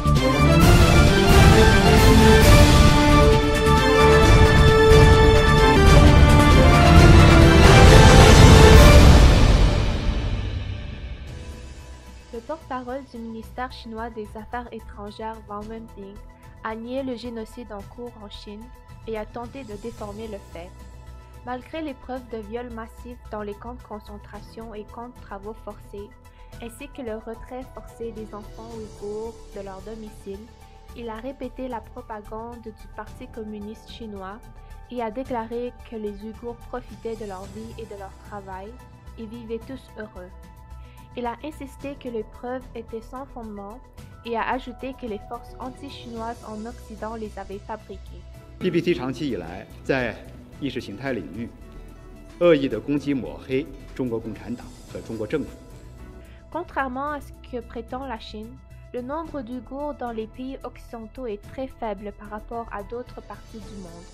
Le porte-parole du ministère chinois des Affaires étrangères Wang Wenbin a nié le génocide en cours en Chine et a tenté de déformer le fait. Malgré les preuves de viols massifs dans les camps de concentration et camps de travaux forcés, ainsi que le retrait forcé des enfants ouïghours de leur domicile, il a répété la propagande du Parti communiste chinois et a déclaré que les Ouïghours profitaient de leur vie et de leur travail et vivaient tous heureux. Il a insisté que les preuves étaient sans fondement et a ajouté que les forces anti-chinoises en Occident les avaient fabriquées. BBC 长期以来在意识形态领域恶意的攻击抹黑中国共产党和中国政府。 Contrairement à ce que prétend la Chine, le nombre d'Ouïghours dans les pays occidentaux est très faible par rapport à d'autres parties du monde.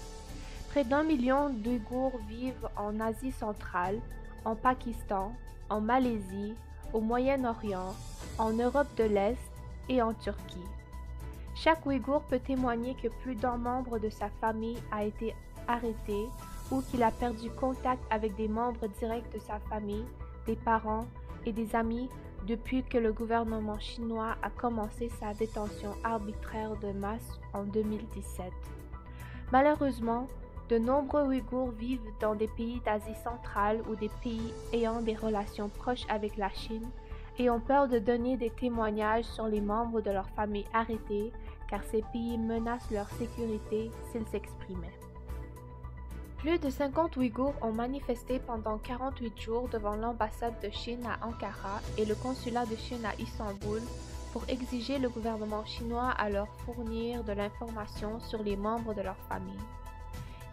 Près d'1 million d'Ouïghours vivent en Asie centrale, en Pakistan, en Malaisie, au Moyen-Orient, en Europe de l'Est et en Turquie. Chaque Ouïghour peut témoigner que plus d'un membre de sa famille a été arrêté ou qu'il a perdu contact avec des membres directs de sa famille, des parents et des amis depuis que le gouvernement chinois a commencé sa détention arbitraire de masse en 2017. Malheureusement, de nombreux Ouïghours vivent dans des pays d'Asie centrale ou des pays ayant des relations proches avec la Chine et ont peur de donner des témoignages sur les membres de leur famille arrêtés car ces pays menacent leur sécurité s'ils s'exprimaient. Plus de 50 Ouïghours ont manifesté pendant 48 jours devant l'ambassade de Chine à Ankara et le consulat de Chine à Istanbul pour exiger le gouvernement chinois à leur fournir de l'information sur les membres de leur famille.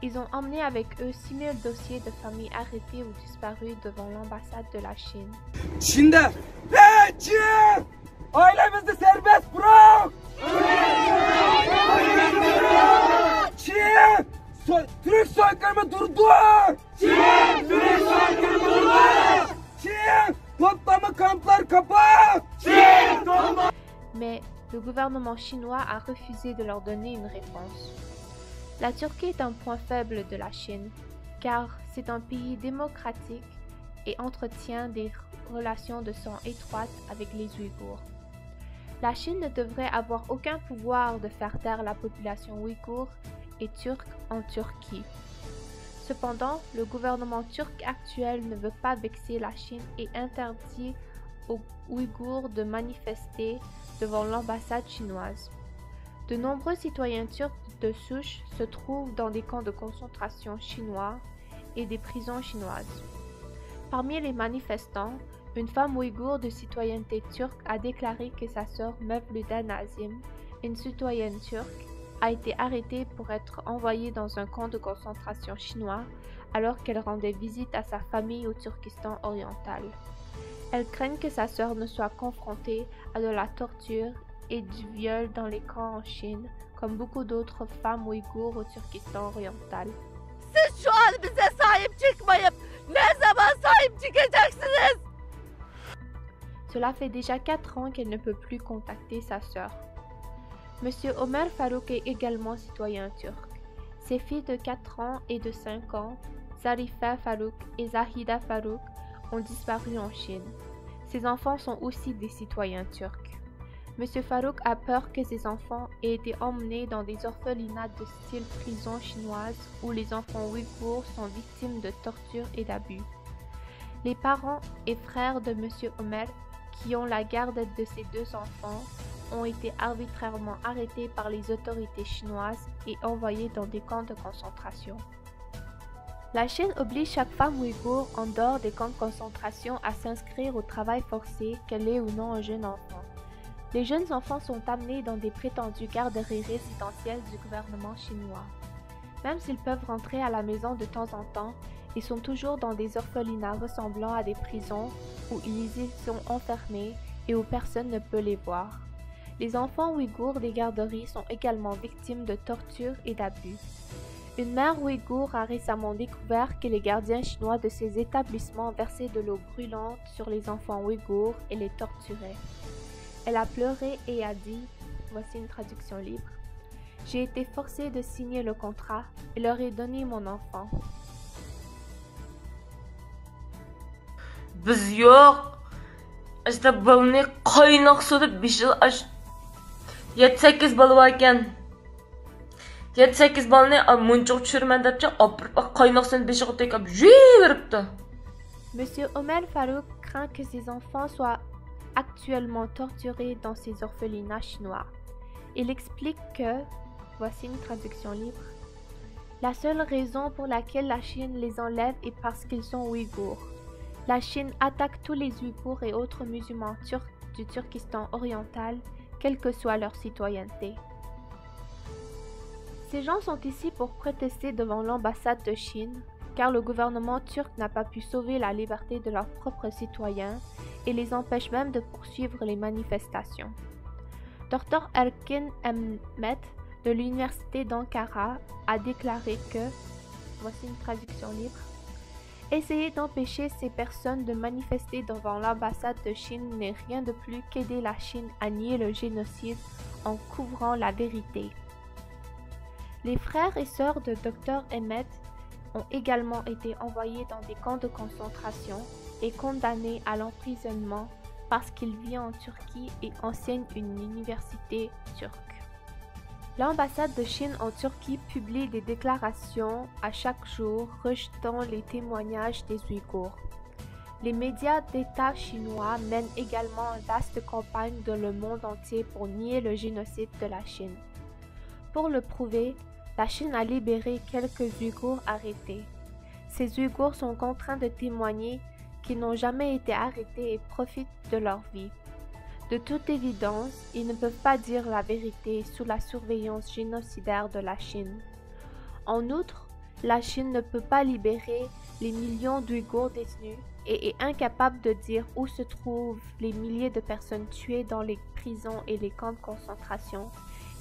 Ils ont emmené avec eux 6000 dossiers de familles arrêtées ou disparues devant l'ambassade de la Chine. Çin'de Çin! Ailemizi serbest bırak! Çin! Türk soykırımı durdur! Çin! Türk soykırımı durdur! Çin! Toplama kamplar kapat! Çin! Mais le gouvernement chinois a refusé de leur donner une réponse. La Turquie est un point faible de la Chine, car c'est un pays démocratique et entretient des relations de sang étroites avec les Ouïghours. La Chine ne devrait avoir aucun pouvoir de faire taire la population ouïghour et turque en Turquie. Cependant, le gouvernement turc actuel ne veut pas vexer la Chine et interdit aux Ouïghours de manifester devant l'ambassade chinoise. De nombreux citoyens turcs de souche se trouvent dans des camps de concentration chinois et des prisons chinoises. Parmi les manifestants, une femme ouïghour de citoyenneté turque a déclaré que sa sœur Mevluda Nazim, une citoyenne turque, a été arrêtée pour être envoyée dans un camp de concentration chinois alors qu'elle rendait visite à sa famille au Turkestan oriental. Elle craint que sa sœur ne soit confrontée à de la torture et du viol dans les camps en Chine, comme beaucoup d'autres femmes ouïghours au Turkestan oriental. Siz şu an bize sahip çıkmayıp ne zaman sahip çıkacaksınız? Cela fait déjà 4 ans qu'elle ne peut plus contacter sa sœur. Monsieur Omer Farouk est également citoyen turc. Ses filles de 4 ans et de 5 ans, Zarifa Farouk et Zahida Farouk, ont disparu en Chine. Ses enfants sont aussi des citoyens turcs. Monsieur Farouk a peur que ses enfants aient été emmenés dans des orphelinats de style prison chinoise où les enfants ouïghours sont victimes de torture et d'abus. Les parents et frères de Monsieur Omer, qui ont la garde de ces 2 enfants, ont été arbitrairement arrêtés par les autorités chinoises et envoyés dans des camps de concentration. La Chine oblige chaque femme ouïghour en dehors des camps de concentration à s'inscrire au travail forcé, qu'elle ait ou non un jeune enfant. Les jeunes enfants sont amenés dans des prétendues garderies résidentielles du gouvernement chinois. Même s'ils peuvent rentrer à la maison de temps en temps, ils sont toujours dans des orphelinats ressemblant à des prisons où ils y sont enfermés et où personne ne peut les voir. Les enfants ouïghours des garderies sont également victimes de tortures et d'abus. Une mère ouïghour a récemment découvert que les gardiens chinois de ces établissements versaient de l'eau brûlante sur les enfants ouïghours et les torturaient. Elle a pleuré et a dit « Voici une traduction libre. J'ai été forcée de signer le contrat et leur ai donné mon enfant. Biz yo'q. İşte balını qaynoq suvda 5 yil 7-8 bala var ekan. 7-8 balını munchuq tushirman debchi, qaynoq suvni beshiga tekab yeyveribdi. Monsieur Omer Farouk craint que ses enfants soient actuellement torturés dans ces orphelinats chinois. Il explique que, voici une traduction libre, la seule raison pour laquelle la Chine les enlève est parce qu'ils sont ouïghours. La Chine attaque tous les Ouïghours et autres musulmans turcs du Turkestan oriental, quelle que soit leur citoyenneté. Ces gens sont ici pour protester devant l'ambassade de Chine, car le gouvernement turc n'a pas pu sauver la liberté de leurs propres citoyens et les empêche même de poursuivre les manifestations. Dr Erkin Mehmet de l'université d'Ankara a déclaré que, voici une traduction libre, essayer d'empêcher ces personnes de manifester devant l'ambassade de Chine n'est rien de plus qu'aider la Chine à nier le génocide en couvrant la vérité. Les frères et sœurs de Dr Mehmet ont également été envoyés dans des camps de concentration et condamnés à l'emprisonnement parce qu'il vit en Turquie et enseigne une université turque. L'ambassade de Chine en Turquie publie des déclarations à chaque jour rejetant les témoignages des Ouïghours. Les médias d'État chinois mènent également une vaste campagne dans le monde entier pour nier le génocide de la Chine. Pour le prouver, la Chine a libéré quelques Ouïghours arrêtés. Ces Ouïghours sont contraints de témoigner qu'ils n'ont jamais été arrêtés et profitent de leur vie. De toute évidence, ils ne peuvent pas dire la vérité sous la surveillance génocidaire de la Chine. En outre, la Chine ne peut pas libérer les millions d'Ouïghours détenus et est incapable de dire où se trouvent les milliers de personnes tuées dans les prisons et les camps de concentration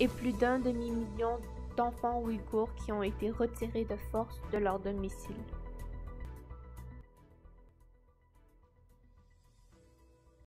et plus d'1 demi-million d'enfants ouïghours qui ont été retirés de force de leur domicile.